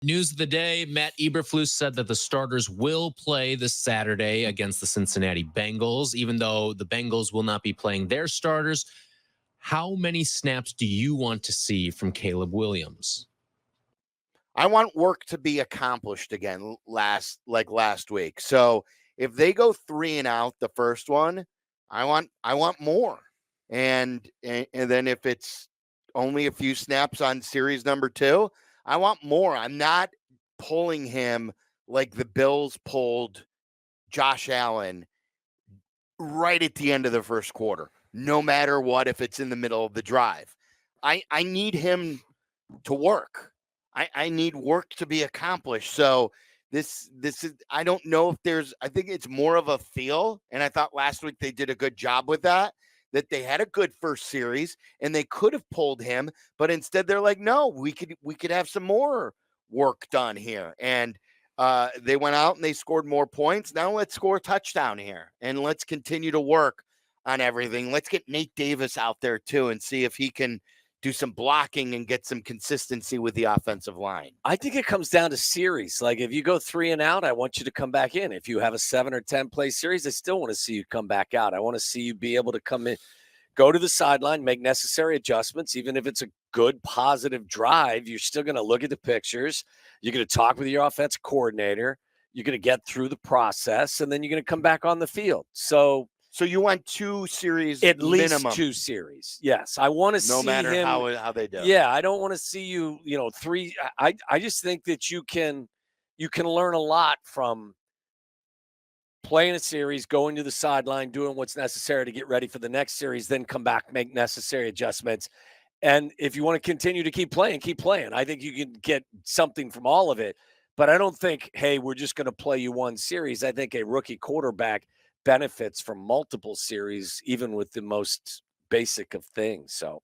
News of the day, Matt Eberflus said that the starters will play this Saturday against the Cincinnati Bengals, even though the Bengals will not be playing their starters. How many snaps do you want to see from Caleb Williams? I want work to be accomplished again last week. So if they go 3 and out the first one, I want more. And then if it's only a few snaps on series number 2, I want more. I'm not pulling him like the Bills pulled Josh Allen right at the end of the first quarter, no matter what, if it's in the middle of the drive. I need him to work. I need work to be accomplished. So this is, I don't know if there's, I think it's more of a feel. And I thought last week they did a good job with that they had a good first series and they could have pulled him, but instead they're like, no, we could have some more work done here. And they went out and they scored more points. Now let's score a touchdown here and let's continue to work on everything. Let's get Nate Davis out there too and see if he can do some blocking and get some consistency with the offensive line. I think it comes down to series. Like if you go 3 and out, I want you to come back in. If you have a 7 or 10 play series, I still want to see you come back out. I want to see you be able to come in, go to the sideline, make necessary adjustments. Even if it's a good, positive drive, you're still going to look at the pictures. You're going to talk with your offensive coordinator. You're going to get through the process, and then you're going to come back on the field. So you want 2 series at least minimum. 2 series. Yes. I want to see no matter him, how they do. Yeah, I don't want to see you, 3. I just think that you can learn a lot from playing a series, going to the sideline, doing what's necessary to get ready for the next series, then come back, make necessary adjustments. And if you want to continue to keep playing. I think you can get something from all of it. But I don't think, hey, we're just going to play you one series. I think a rookie quarterback benefits from multiple series, even with the most basic of things. So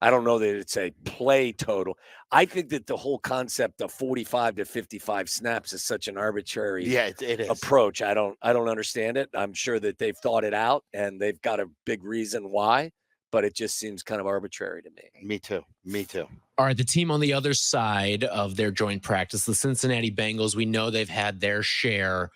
I don't know that it's a play total. I think that the whole concept of 45 to 55 snaps is such an arbitrary it is. approach. I don't understand it. I'm sure that they've thought it out and they've got a big reason why, but it just seems kind of arbitrary to me. Me too. All right, the team on the other side of their joint practice, the Cincinnati Bengals, we know they've had their share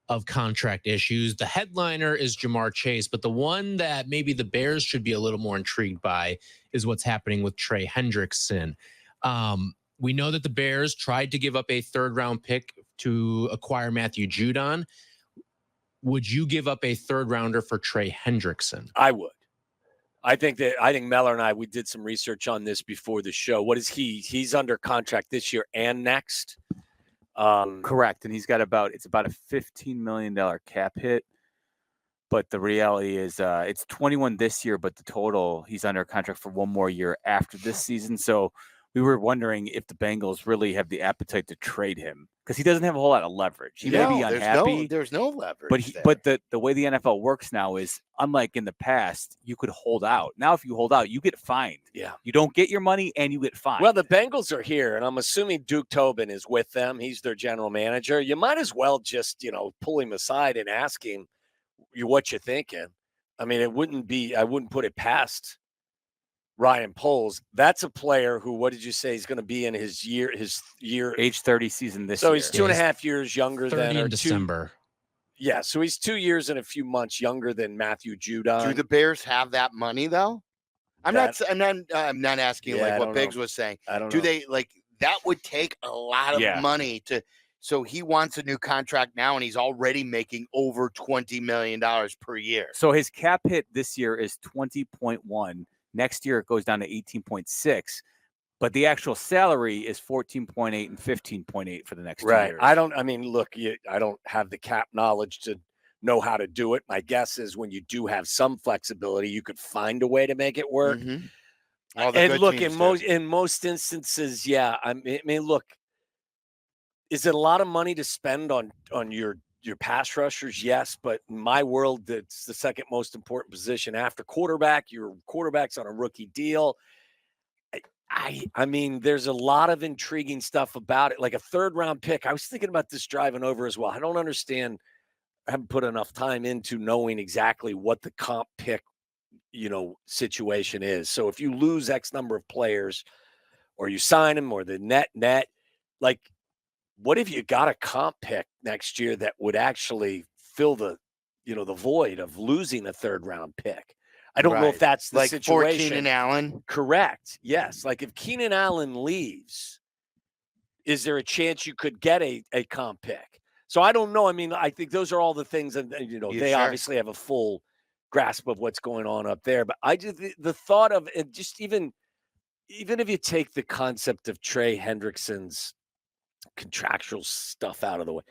of contract issues. The headliner is Jamar Chase, but the one that maybe the Bears should be a little more intrigued by is what's happening with Trey Hendrickson. We know that the Bears tried to give up a 3rd-round pick to acquire Matthew Judon. Would you give up a 3rd-rounder for Trey Hendrickson? I would. I think Meller and we did some research on this before the show. What is he? He's under contract this year and next. Correct. And he's got about a $15 million cap hit. But the reality is it's 21 this year, but the total, he's under contract for 1 more year after this season. So we were wondering if the Bengals really have the appetite to trade him because he doesn't have a whole lot of leverage. He may be unhappy. There's no leverage. But the way the NFL works now is, unlike in the past, you could hold out. Now, if you hold out, you get fined. Yeah. You don't get your money and you get fined. Well, the Bengals are here, and I'm assuming Duke Tobin is with them. He's their general manager. You might as well just, pull him aside and ask him what you're thinking. I mean, I wouldn't put it past Ryan Poles. That's a player who, what did you say, he's going to be in his year age 30 season this year. So he's 2.5 years younger 30 in December. Yeah, so he's 2 years and a few months younger than Matthew Judon. Do the Bears have that money though? I'm not asking like what Biggs was saying. I don't know. Do they that would take a lot of money to. So he wants a new contract now, and he's already making over $20 million per year. So his cap hit this year is 20.1. Next year it goes down to 18.6. But the actual salary is 14.8 and 15.8 for the next 2 years. I don't have the cap knowledge to know how to do it. My guess is when you do have some flexibility, you could find a way to make it work. Mm-hmm. And look, in most instances, I mean, look, is it a lot of money to spend on your pass rushers? Yes, but in my world, that's the second most important position after quarterback. Your quarterback's on a rookie deal. I mean, there's a lot of intriguing stuff about it. Like a 3rd-round pick. I was thinking about this driving over as well. I don't understand. I haven't put enough time into knowing exactly what the comp pick, situation is. So if you lose X number of players or you sign them or the net, like, what if you got a comp pick next year that would actually fill the void of losing a 3rd round pick? I don't know if Right. that's the Like for situation. Keenan Allen. Correct. Yes. Like if Keenan Allen leaves, is there a chance you could get a comp pick? So I don't know. I mean, I think those are all the things that, Yeah, they sure. obviously have a full grasp of what's going on up there. But I just, the thought of it, just even if you take the concept of Trey Hendrickson's contractual stuff out of the way,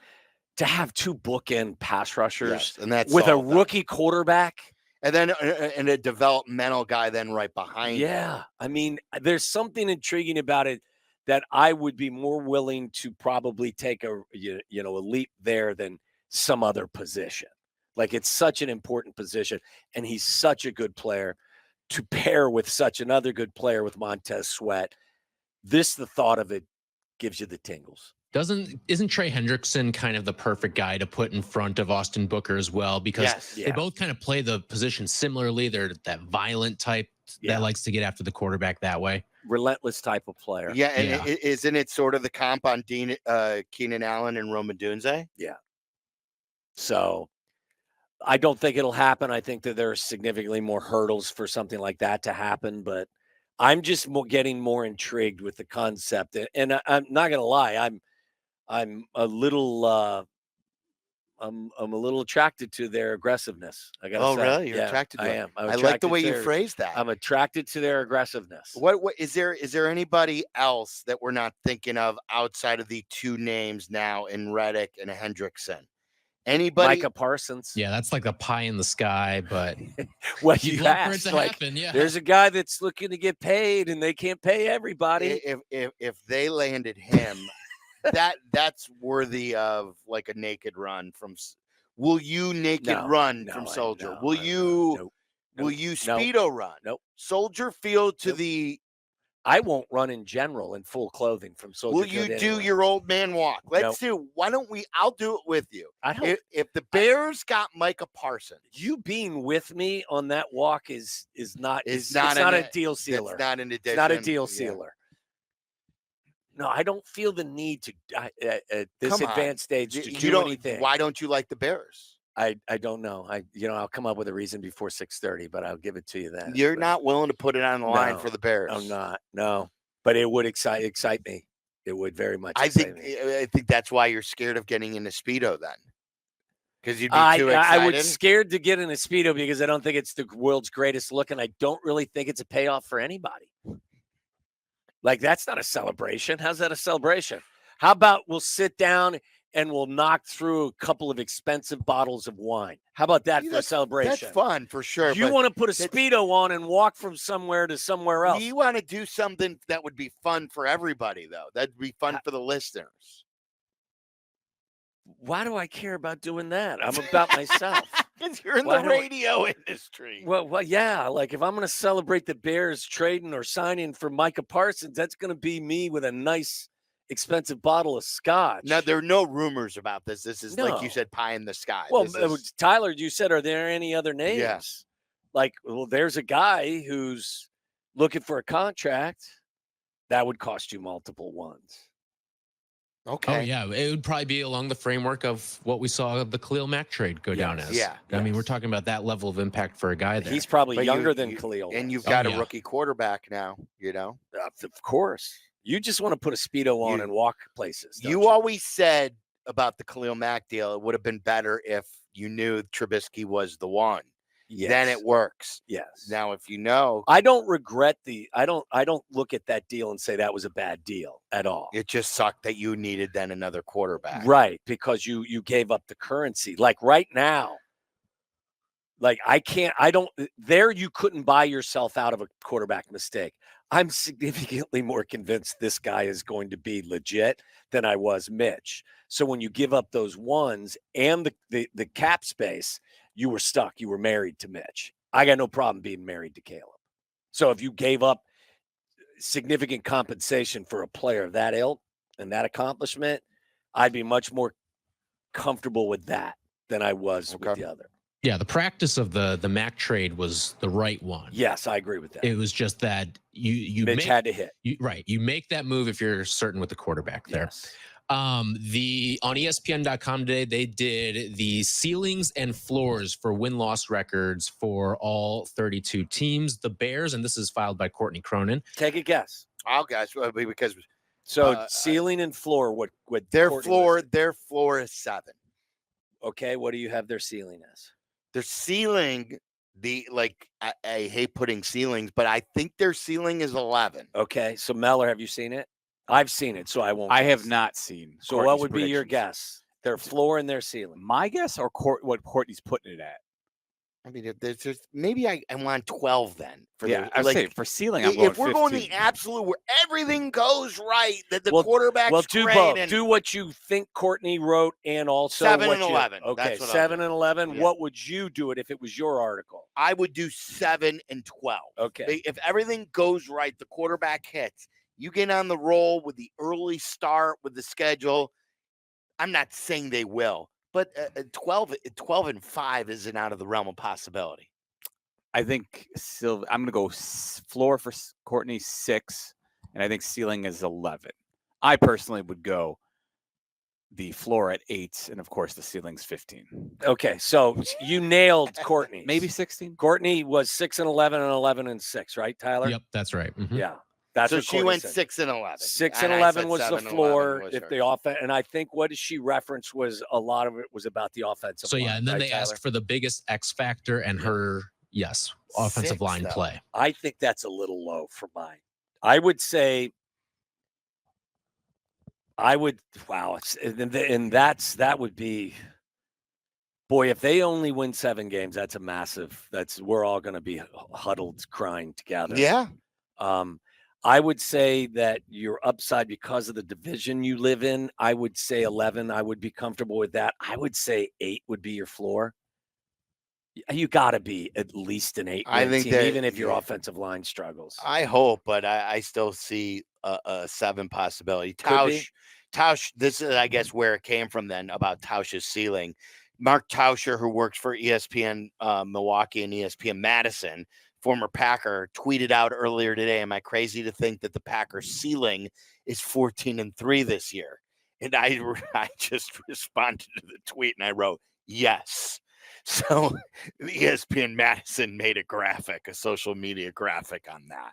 to have 2 bookend pass rushers Yes, and that's with a solved that. rookie quarterback. And then and a developmental guy then right behind him. Yeah. I mean, there's something intriguing about it that I would be more willing to probably take a leap there than some other position. Like it's such an important position, and he's such a good player to pair with such another good player with Montez Sweat. The thought of it gives you the tingles. Isn't Trey Hendrickson kind of the perfect guy to put in front of Austin Booker as well? Because Yes. they both kind of play the position similarly. They're that violent type that likes to get after the quarterback that way. Relentless type of player. Yeah, and isn't it sort of the comp on Keenan Allen and Rome Odunze? Yeah. So I don't think it'll happen. I think that there are significantly more hurdles for something like that to happen, but I'm just getting more intrigued with the concept. And I'm not going to lie, I'm a little I'm a little attracted to their aggressiveness. I gotta say. Really? You're attracted to I it? am. I like the way you phrase phrased that. I'm attracted to their aggressiveness. What is there anybody else that we're not thinking of outside of the 2 names now in Reddick and Hendrickson? Anybody? Micah Parsons. Yeah, that's like a pie in the sky, but well, you'd you love for it asked, to happen. Yeah, there's a guy that's looking to get paid, and they can't pay everybody. If they landed him, that's worthy of like a naked run from. Will you naked run from Soldier? Will you Speedo run? Nope. Soldier Field to the. I won't run in general in full clothing from Soldier Will Field you do anyway. your old man walk? Let's do. Why don't we? I'll do it with you. I don't. If the Bears got Micah Parsons, you being with me on that walk is not a deal sealer. It's not an addition. It's not a deal sealer. No, I don't feel the need to at this advanced stage to do anything. Why don't you like the Bears? I don't know. I'll come up with a reason before 6:30, but I'll give it to you then. You're not willing to put it on the line for the Bears. I'm not. No, but it would excite me. It would very much. I think that's why you're scared of getting into Speedo then, because you'd be too excited. I would scared to get in a Speedo because I don't think it's the world's greatest look, and I don't really think it's a payoff for anybody. Like that's not a celebration. How's that a celebration? How about we'll sit down and we'll knock through a couple of expensive bottles of wine? How about that for a celebration? That's fun for sure. You want to put a Speedo on and walk from somewhere to somewhere else. You want to do something that would be fun for everybody, though. That'd be fun for the listeners. Why do I care about doing that? I'm about myself. Because you're in the radio industry. Well, yeah. Like if I'm going to celebrate the Bears trading or signing for Micah Parsons, that's going to be me with a nice, expensive bottle of scotch. Now, there are no rumors about this. This is, like you said, pie in the sky. Well, Tyler, you said, are there any other names? Yes. Like, well, there's a guy who's looking for a contract that would cost you multiple ones. Okay. Oh, yeah. It would probably be along the framework of what we saw the Khalil Mack trade go down as. Yeah. I mean, we're talking about that level of impact for a guy there. He's probably younger than Khalil. And you've got a rookie quarterback now, you know? Of course. You just want to put a Speedo on and walk places. You always said about the Khalil Mack deal, it would have been better if you knew Trubisky was the one. Yes. Then it works. Yes. Now, if you know, I don't regret I don't look at that deal and say that was a bad deal at all. It just sucked that you needed then another quarterback. Right. Because you gave up the currency. Like right now, like you couldn't buy yourself out of a quarterback mistake. I'm significantly more convinced this guy is going to be legit than I was Mitch. So when you give up those ones and the cap space, you were stuck. You were married to Mitch. I got no problem being married to Caleb. So if you gave up significant compensation for a player of that ilk and that accomplishment, I'd be much more comfortable with that than I was with the other. Yeah, the practice of the Mac trade was the right one. Yes, I agree with that. It was just that you Mitch make, had to hit. You make that move if you're certain with the quarterback there. Yes. On ESPN.com today, they did the ceilings and floors for win-loss records for all 32 teams. The Bears, and this is filed by Courtney Cronin. Take a guess. I'll guess because Ceiling and floor. What their Courtney floor listed. their floor is 7. Okay, what do you have their ceiling as? Their ceiling, I hate putting ceilings, but I think their ceiling is 11. Okay, so Meller, have you seen it? I've seen it, so I won't. I guess. have not seen. So what Courtney's would be your predictions. guess? Their floor and their ceiling. My guess, or what Courtney's putting it at? I mean, there's just maybe I want 12 then. I would say for ceiling, I'm going if we're 15. going the absolute where everything goes right, that the Well, quarterback's do great. both. And Do what you think Courtney wrote, and also 7 what and you- 11. Okay, That's what I'll 7 do. and 11. Yeah. What would you do it if it was your article? I would do 7 and 12. Okay. If everything goes right, the quarterback hits. You get on the roll with the early start with the schedule. I'm not saying they will, but 12 and 5 isn't out of the realm of possibility. I think I'm going to go floor for Courtney 6, and I think ceiling is 11. I personally would go the floor at 8, and of course the ceiling's 15. Okay, so you nailed Courtney. Maybe 16. Courtney was 6 and 11 and 11 and 6, right, Tyler? Yep, that's right. Mhm. Yeah. That's So what she Courtney went said. 6 and 11. 6 And and I 11 said was the 7 and 11 floor. was If her. the offense, and I think what she referenced was a lot of it was about the offensive So line. yeah, and then right, they Tyler? asked for the biggest X factor and her offensive 6, line though. play. I think that's a little low for mine. I would say wow, that would be, boy, if they only win 7 games, that's a massive, we're all going to be huddled crying together. Yeah. I would say that your upside, because of the division you live in, I would say 11. I would be comfortable with that. I would say 8 would be your floor. You got to be at least an 8 I think team, that- even if your yeah. offensive line struggles. I hope, but I still see a 7 possibility. Could be. Tausch, this is, I guess, where it came from then about Tausch's ceiling. Mark Tauscher, who works for ESPN Milwaukee and ESPN Madison, former Packer, tweeted out earlier today, am I crazy to think that the Packers ceiling is 14-3 this year? And I just responded to the tweet and I wrote, yes. So ESPN Madison made a social media graphic on that.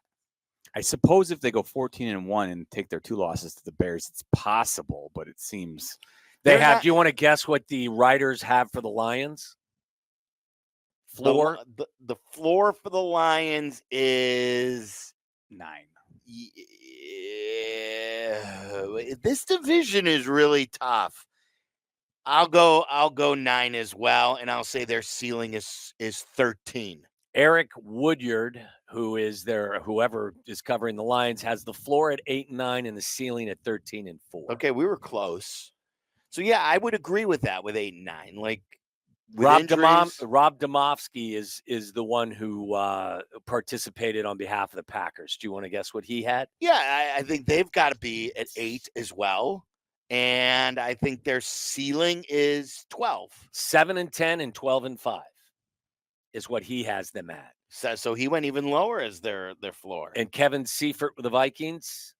I suppose if they go 14-1 and take their 2 losses to the Bears, it's possible, but it seems They have. Do you want to guess what the writers have for the Lions? Floor. The floor for the Lions is 9. Yeah, this division is really tough. I'll go 9 as well, and I'll say their ceiling is 13. Eric Woodyard, whoever is covering the Lions, has the floor at 8 and 9 and the ceiling at 13 and 4. Okay, we were close. So yeah, I would agree with that with 8 and 9. Like Rob injuries, Domofsky is the one who participated on behalf of the Packers. Do you want to guess what he had? yeah, I think they've got to be at 8 as well. And I think their ceiling is 12. 7 and 10 and 12 and 5 is what he has them at. So he went even lower as their floor. And Kevin Seifert with the Vikings.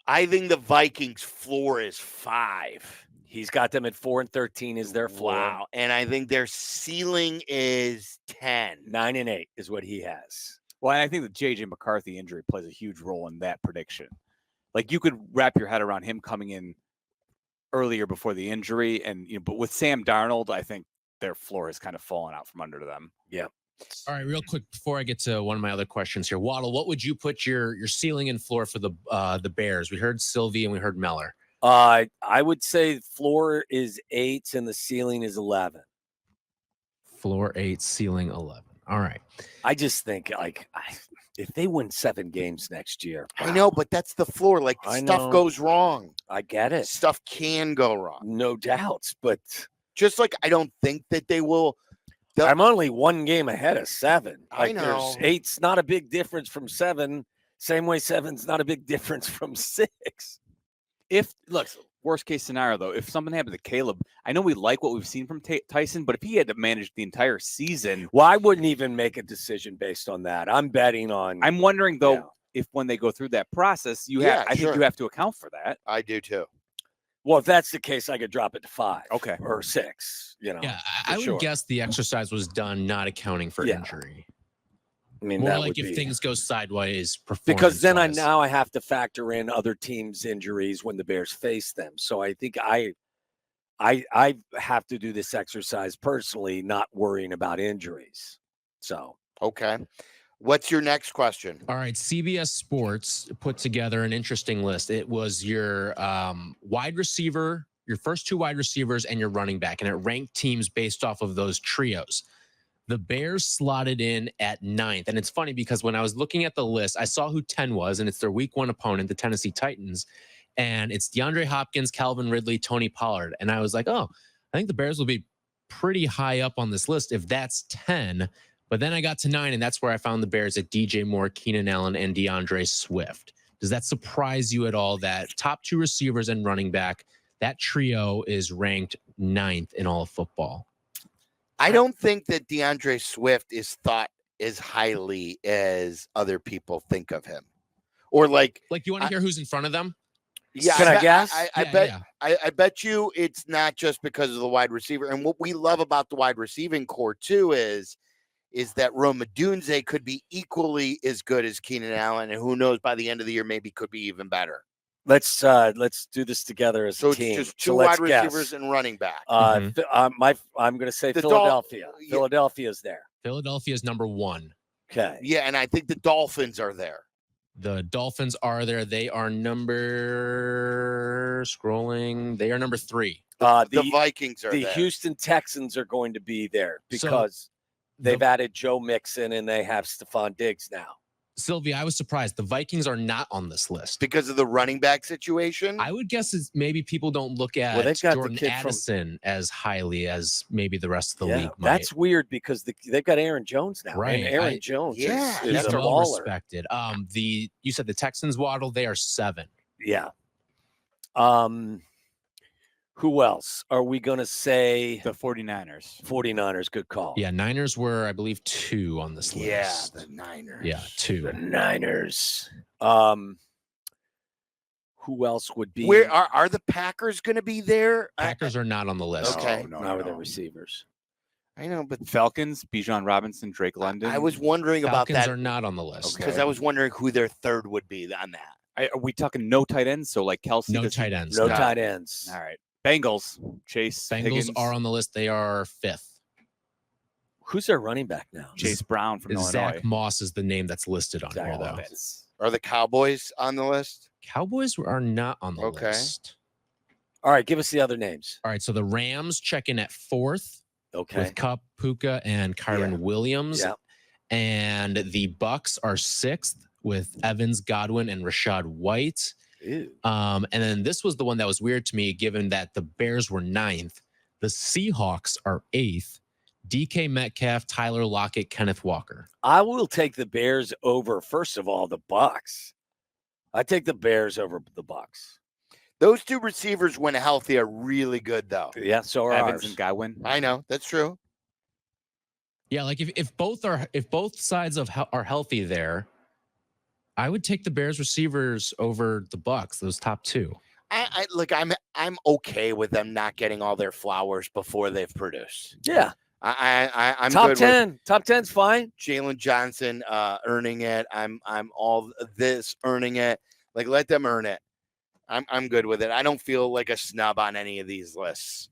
I think the Vikings floor is 5. He's got them at 4 and 13 is their floor. Wow. And I think their ceiling is 10. 9 and 8 is what he has. Well, and I think the J.J. McCarthy injury plays a huge role in that prediction. Like, you could wrap your head around him coming in earlier before the injury, and but with Sam Darnold, I think their floor has kind of fallen out from under them. Yeah. All right, real quick before I get to one of my other questions here, Waddle, what would you put your ceiling and floor for the Bears? We heard Silvy and we heard Meller. I would say floor is 8 and the ceiling is 11. Floor 8, ceiling 11. All right. I just think if they win 7 games next year, I know, but that's the floor. Like, I stuff know. goes wrong. I get it. Stuff can go wrong. No doubts, but Just like I don't think that they will. I'm only 1 game ahead of 7. I know. 8's not a big difference from 7. Same way 7's not a big difference from 6. worst case scenario, though, if something happened to Caleb, I know we like what we've seen from Tyson, but if he had to manage the entire season, Well, I wouldn't even make a decision based on that. I'm betting on. I'm wondering though Yeah. if when they go through that process, Yeah, I think sure. you have to account for that. I do too. Well, if that's the case, I could drop it to 5. Okay. Or 6. You know. Yeah, for I would sure. guess the exercise was done not accounting for Yeah. injury. I mean, More that like would if be, things go sideways, because then I performance-wise. have to factor in other teams' injuries when the Bears face them. So I think I have to do this exercise personally, not worrying about injuries. So Okay. What's your next question? All right, CBS Sports put together an interesting list. It was your wide receiver, your first 2 wide receivers, and your running back, and it ranked teams based off of those trios. The Bears slotted in at 9th, and it's funny because when I was looking at the list, I saw who 10 was, and it's their Week 1 opponent, the Tennessee Titans, and it's DeAndre Hopkins, Calvin Ridley, Tony Pollard, and I was like, oh, I think the Bears will be pretty high up on this list if that's 10. But then I got to 9, and that's where I found the Bears at DJ Moore, Keenan Allen, and DeAndre Swift. Does that surprise you at all that top 2 receivers and running back, that trio is ranked 9th in all of football? I don't think that DeAndre Swift is thought as highly as other people think of him. Or like you want to hear who's in front of them? yeah, Can I guess? I Yeah, bet yeah. I bet you it's not just because of the wide receiver. And what we love about the wide receiving core too is that Rome Odunze could be equally as good as Keenan Allen, and who knows, by the end of the year maybe could be even better. let's do this together as So a team. it's just 2 let's wide receivers guess. and running back. Mhm. I'm going to say The Philadelphia. yeah. Philadelphia's there. Philadelphia is number 1. Okay. Yeah, and I think the Dolphins are there. The Dolphins are there. They are number 3. The Vikings are the there. Houston Texans are going to be there So, because they've added Joe Mixon and they have Stephon Diggs now. Sylvia, I was surprised. The Vikings are not on this list. Because of the running back situation. I would guess it's maybe people don't look at Well, they've got the Jordan kid from- Addison as highly as maybe the rest of the league might. That's weird because they've got Aaron Jones now. Right. And Aaron Jones yeah, is He's a well baller. respected. You said the Texans, Waddle, they are 7. Yeah. Who else are we going to say? The 49ers. 49ers, good call. Yeah, Niners were, I believe, 2 on this Yeah, list. the Niners. Yeah, 2. The Niners. Who else would be? Where are the Packers going to be there? Packers are not on the list. Okay. Not with the receivers. I know, but Falcons, Bijan Robinson, Drake London. I was wondering Falcons about that are not on the list. because I was wondering who their third would be on that. Are we talking no tight ends? So like Kelsey? No tight ends. No no. tight ends. All right. Bengals, Chase. Bengals Higgins, are on the list. They are 5th. Who's their running back now? Chase Brown from Illinois. Zach Moss is the name that's listed on Zach here, though. Moss. Are the Cowboys on the list? Cowboys are not on the Okay. list. All right, give us the other names. All right, so the Rams check in at 4th Okay. with Kupp, Puka, and Kyron Williams. Yeah. And the Bucks are 6th with Evans, Godwin, and Rashad White. Ew. And then this was the one that was weird to me, given that the Bears were 9th. The Seahawks are 8th. DK Metcalf, Tyler Lockett, Kenneth Walker. I will take the Bears over, first of all, the Bucks. I take the Bears over the Bucks. Those 2 receivers, when healthy, are really good, though. Yeah, so are Evans ours. and Godwin. I know that's true. Yeah, like if both sides are healthy there, I would take the Bears receivers over the Bucks, those top 2. I'm okay with them not getting all their flowers before they've produced. Yeah. I'm Top good 10. Top 10's fine. with Jalen Johnson earning it. I'm all this earning it. Like, let them earn it. I'm good with it. I don't feel like a snub on any of these lists.